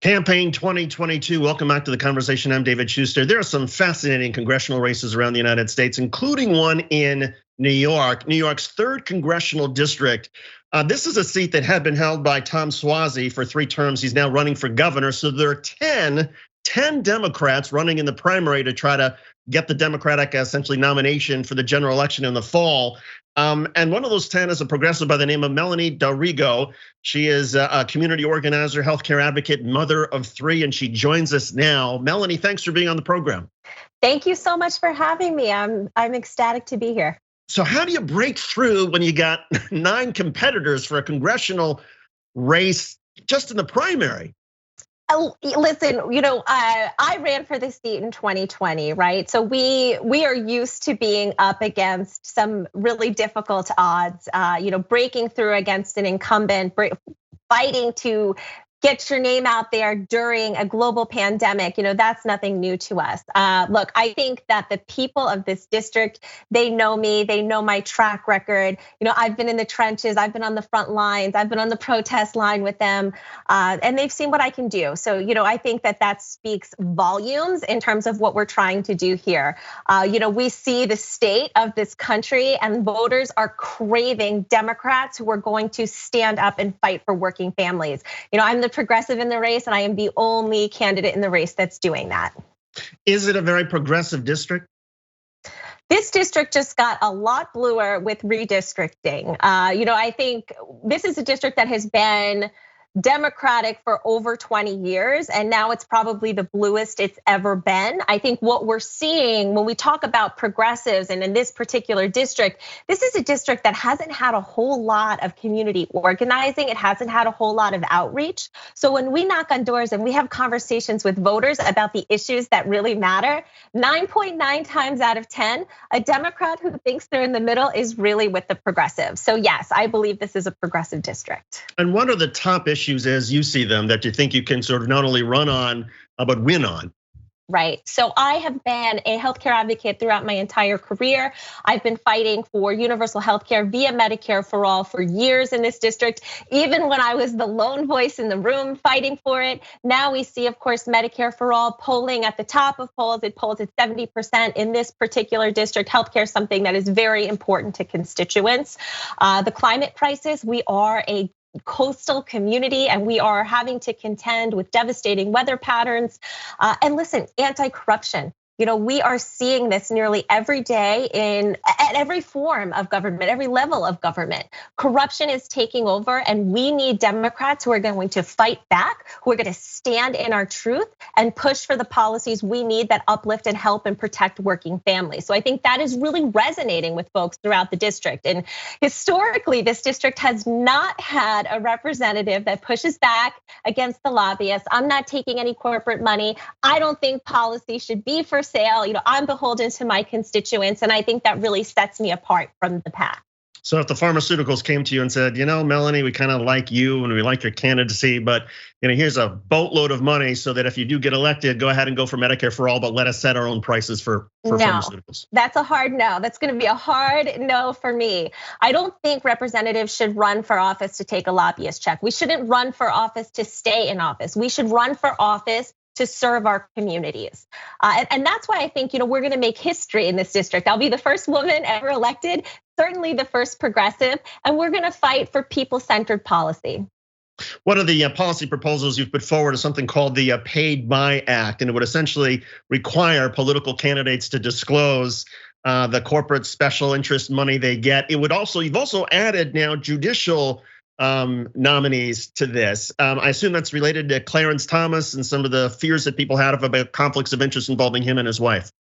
Campaign 2022, welcome back to the conversation. I'm David Schuster. There are some fascinating congressional races around the United States, including one in New York, New York's 3rd congressional district. This is a seat that had been held by Tom Suozzi for 3 terms. He's now running for governor. So there are 10 Democrats running in the primary to try to get the Democratic essentially nomination for the general election in the fall. And one of those 10 is a progressive by the name of Melanie D'Arrigo. She is a community organizer, healthcare advocate, mother of 3, and she joins us now. Melanie, thanks for being on the program. Thank you so much for having me. I'm ecstatic to be here. So how do you break through when you got 9 competitors for a congressional race just in the primary? Listen, I ran for this seat in 2020, right? So we are used to being up against some really difficult odds, breaking through against an incumbent, fighting to get your name out there during a global pandemic. That's nothing new to us. Look, I think that the people of this district, they know me, they know my track record. I've been in the trenches, I've been on the front lines, I've been on the protest line with them, and they've seen what I can do. So, I think that speaks volumes in terms of what we're trying to do here. We see the state of this country, and voters are craving Democrats who are going to stand up and fight for working families. I'm the progressive in the race, and I am the only candidate in the race that's doing that. Is it a very progressive district? This district just got a lot bluer with redistricting. I think this is a district that has been Democratic for over 20 years, and now it's probably the bluest it's ever been. I think what we're seeing when we talk about progressives, and in this particular district, this is a district that hasn't had a whole lot of community organizing. It hasn't had a whole lot of outreach. So when we knock on doors and we have conversations with voters about the issues that really matter, 9.9 times out of 10, a Democrat who thinks they're in the middle is really with the progressives. So yes, I believe this is a progressive district. And what are the top issues as you see them that you think you can sort of not only run on, but win on? Right. So I have been a healthcare advocate throughout my entire career. I've been fighting for universal healthcare via Medicare for all for years in this district, even when I was the lone voice in the room fighting for it. Now we see, of course, Medicare for all polling at the top of polls. It polls at 70% in this particular district. Healthcare is something that is very important to constituents. The climate crisis, we are a coastal community, and we are having to contend with devastating weather patterns. And listen, anti-corruption. We are seeing this nearly every day at every form of government, every level of government. Corruption is taking over, and we need Democrats who are going to fight back, who are going to stand in our truth and push for the policies we need that uplift and help and protect working families. So I think that is really resonating with folks throughout the district. And historically, this district has not had a representative that pushes back against the lobbyists. I'm not taking any corporate money. I don't think policy should be for sale. I'm beholden to my constituents, and I think that really sets me apart from the pack. So if the pharmaceuticals came to you and said, Melanie, we kind of like you and we like your candidacy, but here's a boatload of money so that if you do get elected, go ahead and go for Medicare for all, but let us set our own prices for pharmaceuticals. That's a hard no. That's going to be a hard no for me. I don't think representatives should run for office to take a lobbyist check. We shouldn't run for office to stay in office. We should run for office to serve our communities. And that's why I think, we're gonna make history in this district. I'll be the first woman ever elected, certainly the first progressive, and we're gonna fight for people-centered policy. One of the policy proposals you've put forward is something called the Paid By Act, and it would essentially require political candidates to disclose the corporate special interest money they get. You've also added now judicial nominees to this. I assume that's related to Clarence Thomas and some of the fears that people had about conflicts of interest involving him and his wife.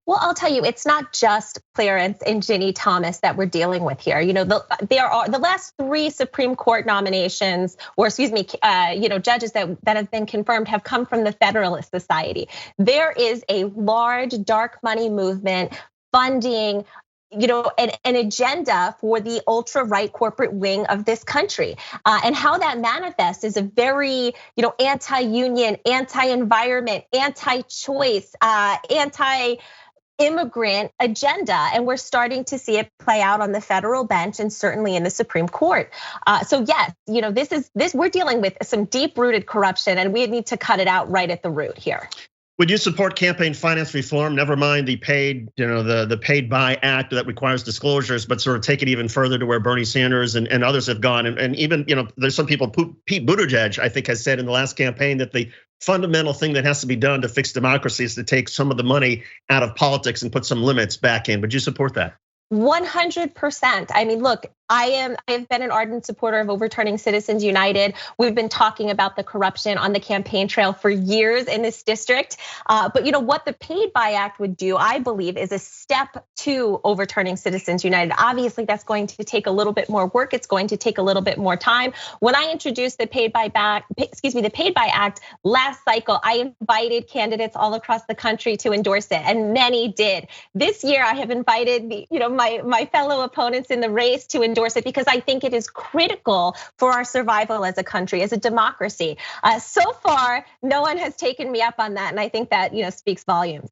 Well, I'll tell you, it's not just Clarence and Ginny Thomas that we're dealing with here. There are the last 3 Supreme Court nominations, or excuse me, judges that have been confirmed have come from the Federalist Society. There is a large dark money movement funding an agenda for the ultra-right corporate wing of this country. And how that manifests is a very, anti-union, anti-environment, anti-choice, immigrant agenda, and we're starting to see it play out on the federal bench and certainly in the Supreme Court. So yes, we're dealing with some deep-rooted corruption, and we need to cut it out right at the root here. Would you support campaign finance reform? Never mind the paid, the paid by act that requires disclosures, but sort of take it even further to where Bernie Sanders and others have gone. And even, there's some people, Pete Buttigieg, I think, has said in the last campaign that the fundamental thing that has to be done to fix democracy is to take some of the money out of politics and put some limits back in. Would you support that? 100%. I mean, look, I have been an ardent supporter of overturning Citizens United. We've been talking about the corruption on the campaign trail for years in this district. But what the Paid By Act would do, I believe, is a step to overturning Citizens United. Obviously, that's going to take a little bit more work. It's going to take a little bit more time. When I introduced the Paid By Act last cycle, I invited candidates all across the country to endorse it, and many did. This year, I have invited my fellow opponents in the race to endorse it because I think it is critical for our survival as a country, as a democracy. So far, no one has taken me up on that, and I think that speaks volumes.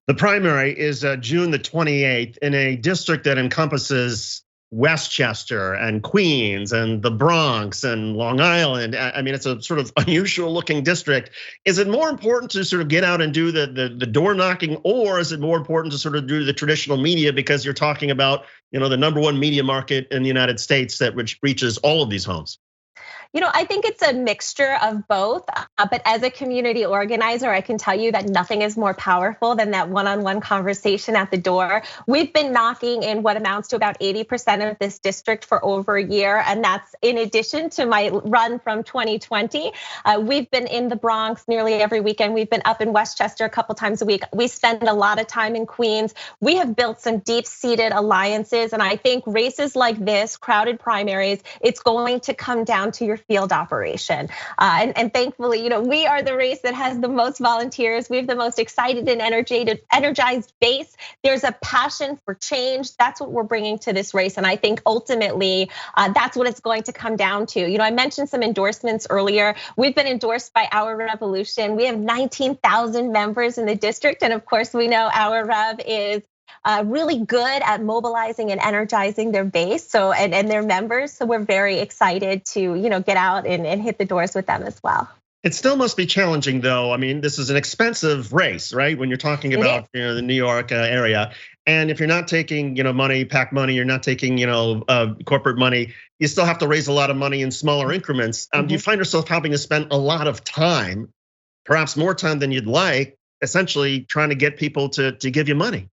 The primary is June the 28th in a district that encompasses Westchester and Queens and the Bronx and Long Island. I mean, it's a sort of unusual looking district. Is it more important to sort of get out and do the door knocking, or is it more important to sort of do the traditional media because you're talking about, the #1 media market in the United States that which reaches all of these homes? I think it's a mixture of both, but as a community organizer, I can tell you that nothing is more powerful than that one-on-one conversation at the door. We've been knocking in what amounts to about 80% of this district for over a year, and that's in addition to my run from 2020. We've been in the Bronx nearly every weekend. We've been up in Westchester a couple times a week. We spend a lot of time in Queens. We have built some deep-seated alliances, and I think races like this, crowded primaries, it's going to come down to your field operation. And thankfully, we are the race that has the most volunteers. We have the most excited and energized base. There's a passion for change. That's what we're bringing to this race. And I think ultimately, that's what it's going to come down to. I mentioned some endorsements earlier. We've been endorsed by Our Revolution. We have 19,000 members in the district. And of course, we know Our Rev is really good at mobilizing and energizing their base, and their members. So we're very excited to get out and hit the doors with them as well. It still must be challenging, though. I mean, this is an expensive race, right? When you're talking about the New York area, and if you're not taking money, PAC money, you're not taking corporate money, you still have to raise a lot of money in smaller increments. Do you find yourself having to spend a lot of time, perhaps more time than you'd like, essentially trying to get people to give you money?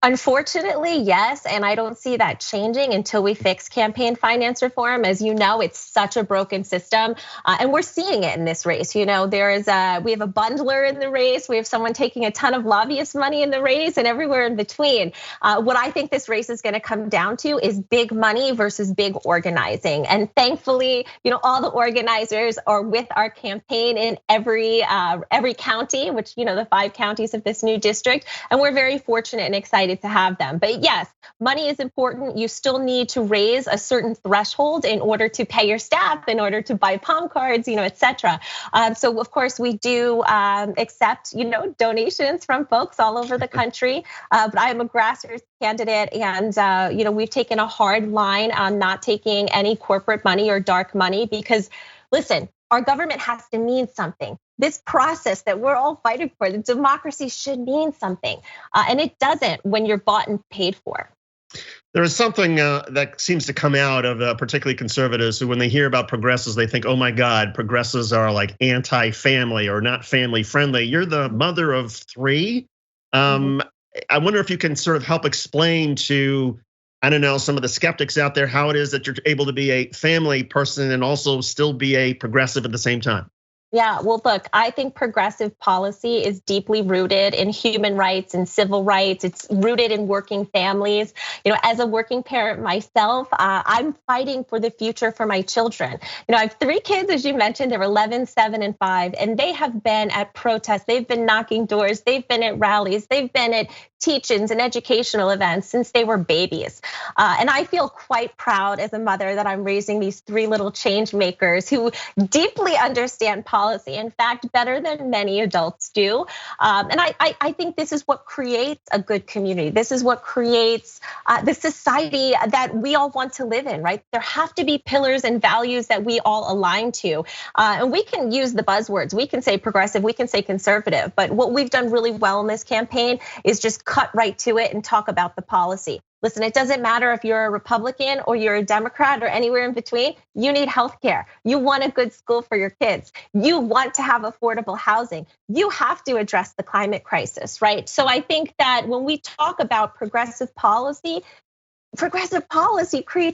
Unfortunately, yes, and I don't see that changing until we fix campaign finance reform. As you know, it's such a broken system, and we're seeing it in this race. We have a bundler in the race, we have someone taking a ton of lobbyist money in the race, and everywhere in between. What I think this race is going to come down to is big money versus big organizing, and thankfully, all the organizers are with our campaign in every county, which the 5 counties of this new district, and we're very fortunate and excited to have them. But yes, money is important. You still need to raise a certain threshold in order to pay your staff, in order to buy palm cards, et cetera. So of course we do accept, donations from folks all over the country. But I am a grassroots candidate, and we've taken a hard line on not taking any corporate money or dark money because, listen, our government has to mean something. This process that we're all fighting for, the democracy should mean something. And it doesn't when you're bought and paid for. There is something that seems to come out of particularly conservatives who, when they hear about progressives, they think, oh my God, progressives are like anti-family or not family friendly. You're the mother of 3. I wonder if you can sort of help explain to, I don't know, some of the skeptics out there how it is that you're able to be a family person and also still be a progressive at the same time. Yeah, well, look, I think progressive policy is deeply rooted in human rights and civil rights. It's rooted in working families. As a working parent myself, I'm fighting for the future for my children. I have 3 kids, as you mentioned, they're 11, 7, and 5, and they have been at protests. They've been knocking doors. They've been at rallies. They've been at teach-ins and educational events since they were babies. And I feel quite proud as a mother that I'm raising these 3 little change makers who deeply understand politics policy. In fact, better than many adults do. And I think this is what creates a good community. This is what creates the society that we all want to live in, right? There have to be pillars and values that we all align to. And we can use the buzzwords. We can say progressive, we can say conservative. But what we've done really well in this campaign is just cut right to it and talk about the policy. Listen, it doesn't matter if you're a Republican or you're a Democrat or anywhere in between, you need healthcare. You want a good school for your kids. You want to have affordable housing. You have to address the climate crisis, right? So I think that when we talk about progressive policy creates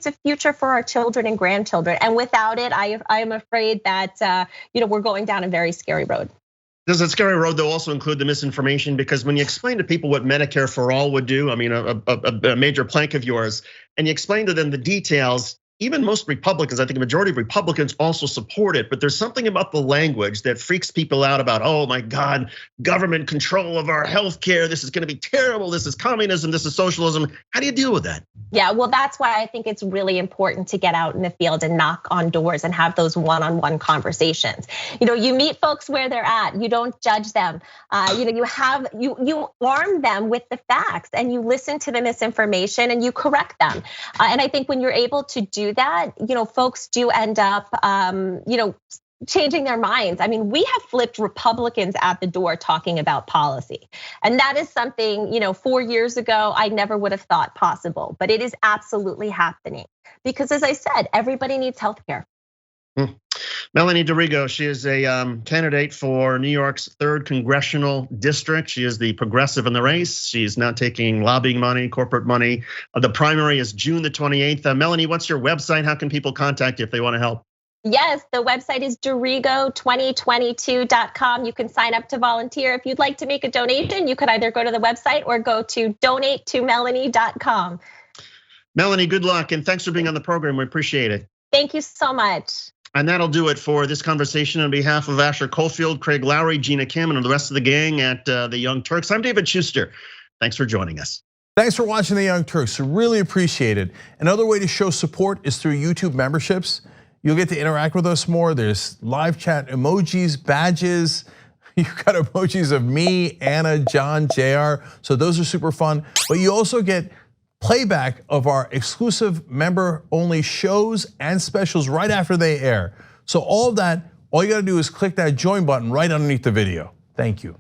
a future for our children and grandchildren. And without it, I am afraid that we're going down a very scary road. Does that scary road though also include the misinformation? Because when you explain to people what Medicare for all would do, I mean, a major plank of yours, and you explain to them the details, even most Republicans, I think a majority of Republicans also support it, but there's something about the language that freaks people out about, oh my God, government control of our healthcare, this is gonna be terrible, this is communism, this is socialism. How do you deal with that? Yeah, well, that's why I think it's really important to get out in the field and knock on doors and have those one-on-one conversations. You meet folks where they're at, you don't judge them. You arm them with the facts and you listen to the misinformation and you correct them. And I think when you're able to do that, folks do end up, changing their minds. I mean, we have flipped Republicans at the door talking about policy. And that is something, 4 years ago, I never would have thought possible, but it is absolutely happening. Because as I said, everybody needs healthcare. Melanie D'Arrigo, she is a candidate for New York's 3rd congressional district. She is the progressive in the race. She's now taking lobbying money, corporate money. The primary is June the 28th. Melanie, what's your website? How can people contact you if they want to help? Yes, the website is D'Arrigo2022.com. You can sign up to volunteer. If you'd like to make a donation, you could either go to the website or go to donate2melanie.com. Melanie, good luck and thanks for being on the program. We appreciate it. Thank you so much. And that'll do it for this conversation. On behalf of Asher Cofield, Craig Lowry, Gina Kim, and the rest of the gang at the Young Turks, I'm David Schuster. Thanks for joining us. Thanks for watching the Young Turks. Really appreciate it. Another way to show support is through YouTube memberships. You'll get to interact with us more. There's live chat emojis, badges. You've got emojis of me, Anna, John, JR. So those are super fun. But you also get playback of our exclusive member-only shows and specials right after they air. So all of that, all you gotta do is click that join button right underneath the video. Thank you.